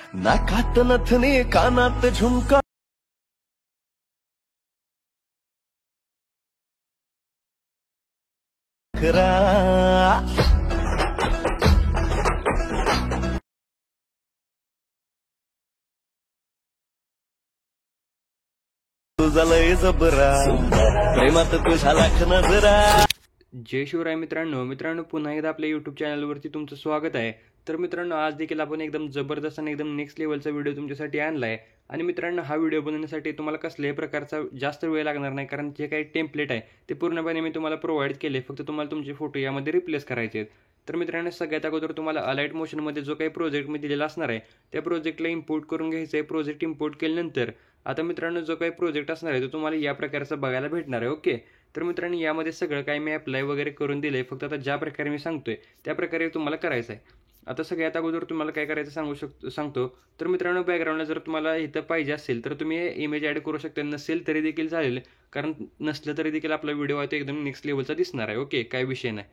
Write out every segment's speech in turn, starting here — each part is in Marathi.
नाकात नथने कानात झुमका करा तुझा लय जबरा प्रेमात तुझ्या लाख नजरा। जय शिवराय मित्रांनो पुन्हा एकदा आपल्या यूट्यूब चॅनलवरती तुमचं स्वागत आहे। तर मित्रांनो आज देखील आपण एकदम जबरदस्त आणि एकदम नेक्स्ट लेवलचा व्हिडिओ तुमच्यासाठी आणलाय। आणि मित्रांनो हा व्हिडिओ बनवण्यासाठी तुम्हाला कसल्याही प्रकारचा जास्त वेळ लागणार नाही, कारण जे काही टेम्पलेट आहे ते पूर्णपणे मी तुम्हाला प्रोव्हाइड केले, फक्त तुम्हाला तुमचे फोटो यामध्ये रिप्लेस करायचे आहेत। तर मित्रांनो सगळ्यात अगोदर तुम्हाला अलाइट मोशनमध्ये जो काही प्रोजेक्ट मी दिलेला असणार आहे त्या प्रोजेक्टला इम्पोर्ट करून घ्यायचं आहे। प्रोजेक्ट इम्पोर्ट केल्यानंतर आता मित्रांनो जो काही प्रोजेक्ट असणार आहे तो तुम्हाला या प्रकारचा बघायला भेटणार आहे। ओके, तर मित्रांनो यामध्ये सगळं काही मी अप्लाय वगैरे करून दिलंय, फक्त आता ज्या प्रकारे मी सांगतोय त्या प्रकारे तुम्हाला करायचं आहे। आता सगळ्यात अगोदर तुम्हाला काय करायचं सांगतो। तर मित्रांनो बॅकग्राऊंडला जर तुम्हाला इथं पाहिजे असेल तर तुम्ही इमेज ॲड करू शकता, नसेल तरी देखील चालेल, कारण नसलं तरी देखील आपला व्हिडिओ आहे तो एकदम नेक्स्ट लेवलचा दिसणार आहे। ओके, काय विषय नाही।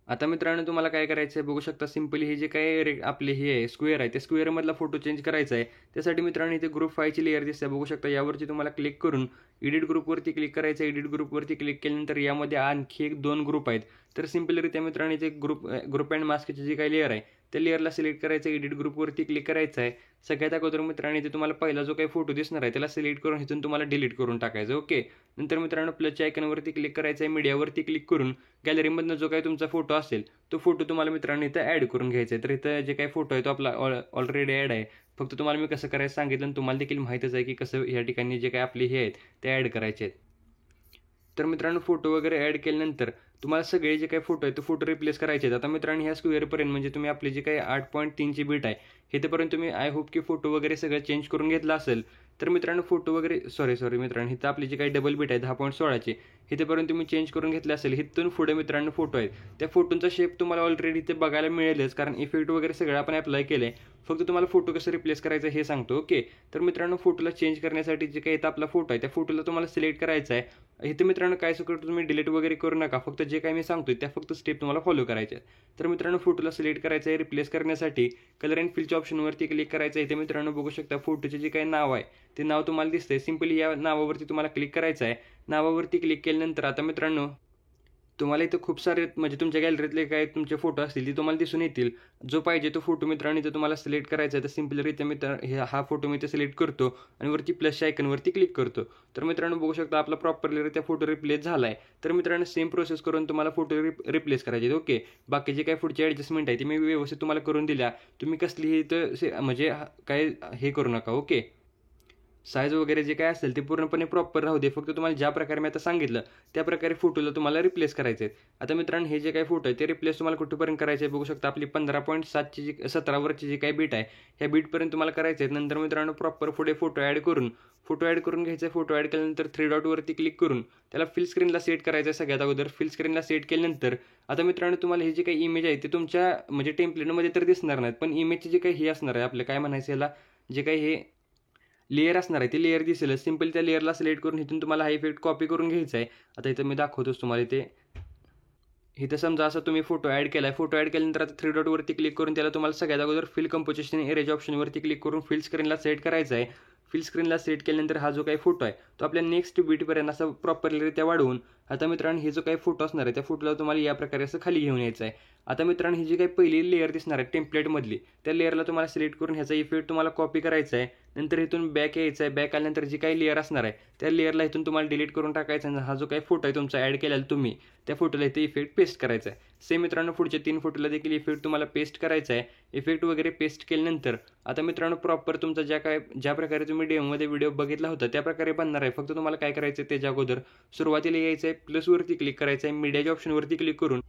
आता मित्रांनो तुम्हाला काय करायचं आहे बघू शकता, सिंपली हे जे काय आपले हे आहे स्क्वेअर आहे त्या स्क्वेअरमधला फोटो चेंज करायचा आहे। त्यासाठी मित्रांनो इथे ग्रुप फायची लेअर दिसते बघू शकता, यावरती तुम्हाला क्लिक करून एडिट ग्रुपवरती क्लिक करायचं। एडिट ग्रुपवरती क्लिक केल्यानंतर यामध्ये आणखी एक 2 ग्रुप आहेत। तर सिंपलरित्या मित्रांनो इथे ग्रुप अँड मास्कची जी काही लेअर आहे त्या लेअरला सिलेक्ट करायचं, एडिट ग्रुपवरती क्लिक करायचं आहे। सगळ्यात अगोदर मित्रांनो इथे तुम्हाला पहिला जो काही फोटो दिसणार आहे त्याला सिलेक्ट करून इथून तुम्हाला डिलीट करून टाकायचं। ओके, नंतर मित्रांनो प्लसच्या आयकॉनवरती क्लिक करायचं आहे, मीडियावरती क्लिक करून गॅलरीमधनं जो काही तुमचा फोटो असेल तो फोटो तुम्हाला मित्रांनो इथं ॲड करून घ्यायचा आहे। तर इथं जे काही फोटो आहे तो आपला ऑलरेडी ॲड आहे, फक्त तुम्हाला मी कसं करायचं सांगितलं आणि तुम्हाला देखील माहीतच आहे की कसं या ठिकाणी जे काही आपले हे आहेत ते ॲड करायचे आहेत। तर मित्रांनो फोटो वगैरे ॲड केल्यानंतर तुम्हाला सगळे जे काही फोटो आहेत ते फोटो रिप्लेस करायचे आहेत। आता मित्रांनो ह्या स्क्वेअरपर्यंत म्हणजे तुम्ही आपले जे काही 8.3ची बीट आहे इथेपर्यंत तुम्ही आय होप की फोटो वगैरे सगळं चेंज करून घेतला असेल। तर मित्रांनो फोटो वगैरे सॉरी मित्रांनो इथं आपली जी काही डबल बीट आहे 10.16ची इथेपर्यंत तुम्ही चेंज करून घेतले असेल। इथून पुढे मित्रांनो फोटो आहेत त्या फोटोंचा शेप तुम्हाला ऑलरेडी इथे बघायला मिळेलच, कारण इफेक्ट वगैरे सगळं आपण अप्लाय केलं आहे, फक्त तुम्हाला फोटो कसं रिप्लेस करायचं हे सांगतो। ओके, तर मित्रांनो फोटोला चेंज करण्यासाठी जे काही इथं आपला फोटो आहे त्या फोटोला तुम्हाला सिलेक्ट करायचा आहे। इथे मित्रांनो काय सगळं तुम्ही डिलीट वगैरे करू नका, फक्त जे काही मी सांगतोय त्या फक्त स्टेप तुम्हाला फॉलो करायचे आहेत। तर मित्रांनो फोटोला सिलेक्ट करायचं आहे, रिप्लेस करण्यासाठी कलर अँड फिलच्या ऑप्शनवरती क्लिक करायचं आहे। इथे मित्रांनो बघू शकता फोटोचे जे काही नाव आहे ते नाव तुम्हाला दिसतंय, सिंपली या नावावरती तुम्हाला क्लिक करायचं आहे। नावावरती क्लिक केल्यानंतर आता मित्रांनो तुम्हाला इथं खूप सारे म्हणजे तुमच्या गॅलरीतले काय तुमचे फोटो असतील ते तुम्हाला दिसून येतील। जो पाहिजे तो फोटो मित्रांनो इथं तुम्हाला सिलेक्ट करायचा आहे। तर सिंपलरित्या हा फोटो मी इथे सिलेक्ट करतो आणि वरती प्लसच्या आयकॉनवरती क्लिक करतो। तर मित्रांनो बघू शकता आपला प्रॉपरलीरित्या फोटो रिप्लेस झाला आहे। तर मित्रांनो सेम प्रोसेस करून तुम्हाला फोटो रिप्लेस करायचे आहेत। ओके, बाकी जे काही पुढची ॲडजस्टमेंट आहे ती मी व्यवस्थित तुम्हाला करून दिल्या, तुम्ही कसलीही इथं म्हणजे काय हे करू नका। ओके, साईज वगैरे जे काय असेल ते पूर्णपणे प्रॉपर राहू दे, फक्त तुम्हाला ज्या प्रकारे मी आता सांगितलं त्या प्रकारे फोटोला तुम्हाला रिप्लेस करायचे आहेत। आता मित्रांनो हे जे काही फोटो आहे ते रिप्लेस तुम्हाला कुठेपर्यंत करायचे आहे बघू शकता, आपली 15.7ची जी 17वरची जी काही बीट आहे ह्या बीटपर्यंत तुम्हाला करायचे आहेत। नंतर मित्रांनो प्रॉपर पुढे फोटो ॲड करून घ्यायचा आहे। फोटो ॲड केल्यानंतर 3 डॉटवरती क्लिक करून त्याला फिल स्क्रीनला सेट करायचं आहे। सगळ्यात अगोदर फिल स्क्रीनला सेट केल्यानंतर आता मित्रांनो तुम्हाला हे जे काही इमेज आहे ते तुमच्या म्हणजे टेम्पलेटमध्ये तर दिसणार नाहीत, पण इमेजचे जे काही हे असणार आहे आपलं काय म्हणायचं याला जे काही हे लेयर असणार आहे ती लेयर दिसेल, सिंपल त्या लेयरला सिलेक्ट करून इथून तुम्हाला हा इफेक्ट कॉपी करून घ्यायचा आहे। आता इथं मी दाखवतोच तुम्हाला इथं समजा असं तुम्ही फोटो ॲड केला आहे, फोटो ॲड केल्यानंतर आता 3 डॉटवरती क्लिक करून त्याला तुम्हाला सगळ्यात अगोदर फिल कंपोजिशन इरेज ऑप्शनवरती क्लिक करून फिल स्क्रीनला सेट करायचा आहे। फिल स्क्रीनला सेट केल्यानंतर हा जो काही फोटो आहे तो आपल्या नेक्स्ट बीटपर्यंत असं प्रॉपरलीरित्या वाढवून आता मित्रांनो हे जो काही फोटो असणार आहे त्या फोटोला तुम्हाला या प्रकारे असं खाली घेऊन यायचं आहे। आता मित्रांनो ही जी काही पहिली लेअर दिसणार आहे टेम्पलेटमधली त्या लेअरला तुम्हाला सिलेक्ट करून ह्याचा इफेक्ट तुम्हाला कॉपी करायचा आहे। नंतर इथून बॅक यायचं आहे, बॅक आल्यानंतर जी काही लेअर असणार आहे त्या लेअरला इथून तुम्हाला डिलीट करून टाकायचा आहे। हा जो काही फोटो आहे तुमचा ॲड केलेला तुम्ही त्या फोटोला इथे इफेक्ट पेस्ट करायचा आहे। सेम मित्रांनो पुढच्या 3 फोटोला देखील इफेक्ट तुम्हाला पेस्ट करायचा आहे। इफेक्ट वगैरे पेस्ट केल्यानंतर आता मित्रांनो प्रॉपर तुमचा ज्या प्रकारे तुम्ही डेमोमध्ये व्हिडिओ बघितला होता त्या प्रकारे बनणार आहे। फक्त तुम्हाला काय करायचं आहे त्याच्या अगोदर सुरुवातीला यायचं आहे, प्लसवरती क्लिक करायचं आहे, मीडियाच्या ऑप्शनवरती क्लिक करून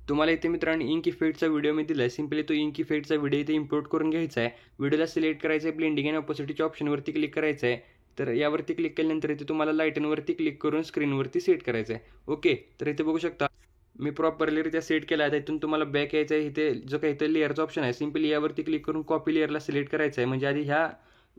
तुम्हाला इथे मित्रांनो इंक इफेक्टचा व्हिडिओ मी दिला आहे, सिंपली तो इंक इफेक्टचा व्हिडिओ इथे इम्पोर्ट करून घ्यायचा आहे। व्हिडिओला सिलेक्ट करायचं आहे, ब्लेंडिंग अँड ऑपोसिटीच्या ऑप्शनवरती क्लिक करायचं आहे। तर यावरती क्लिक केल्यानंतर इथे तुम्हाला लाईटनवरती क्लिक करून स्क्रीनवरती सेट करायचं आहे। ओके, तर इथे बघू शकता मी प्रॉपरलीरित्या सेट केला आहे। इथून तुम्हाला बॅक यायचं आहे, इथे जो काही इथे लेअरचा ऑप्शन आहे सिंपली यावरती क्लिक करून कॉपी लेअरला सिलेक्ट करायचं आहे, म्हणजे आधी ह्या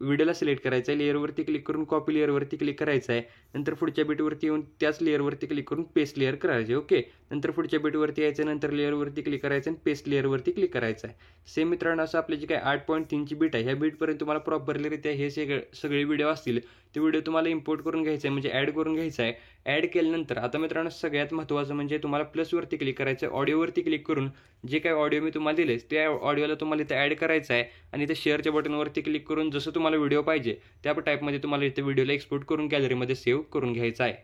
व्हिडिओला सिलेक्ट करायचं आहे, लेअरवरती क्लिक करून कॉपी लेअरवरती क्लिक करायचं आहे. नंतर पुढच्या बीटवरती येऊन त्याच लेअरवरती क्लिक करून पेस्ट लेअर करायचे. ओके, नंतर पुढच्या बीटवरती यायचं, नंतर लेअरवरती क्लिक करायचं आणि पेस्ट लेअरवरती क्लिक करायचं आहे. सेम मित्रांनो असं आपली जी काय 8.3ची बीट आहे ह्या बीटपर्यंत तुम्हाला प्रॉपरलीरित्या हे सगळे व्हिडिओ असतील ते व्हिडिओ तुम्हाला इम्पोर्ट करून घ्यायचा आहे, म्हणजे ॲड करून घ्यायचा आहे. ॲड केल्यानंतर आता मित्रांनो सगळ्यात महत्त्वाचं म्हणजे तुम्हाला प्लसवरती क्लिक करायचं आहे. ऑडिओवरती क्लिक करून जे काय ऑडिओ मी तुम्हाला दिले त्या ऑडिओला तुम्हाला इथे ॲड करायचं आहे आणि इथे शेअरच्या बटनवरती क्लिक करून जसं तुम्हाला व्हिडिओ पाहिजे त्या टाईपमध्ये तुम्हाला इथे व्हिडिओला एक्सपोर्ट करून गॅलरीमध्ये सेव्ह करून घ्यायचा आहे.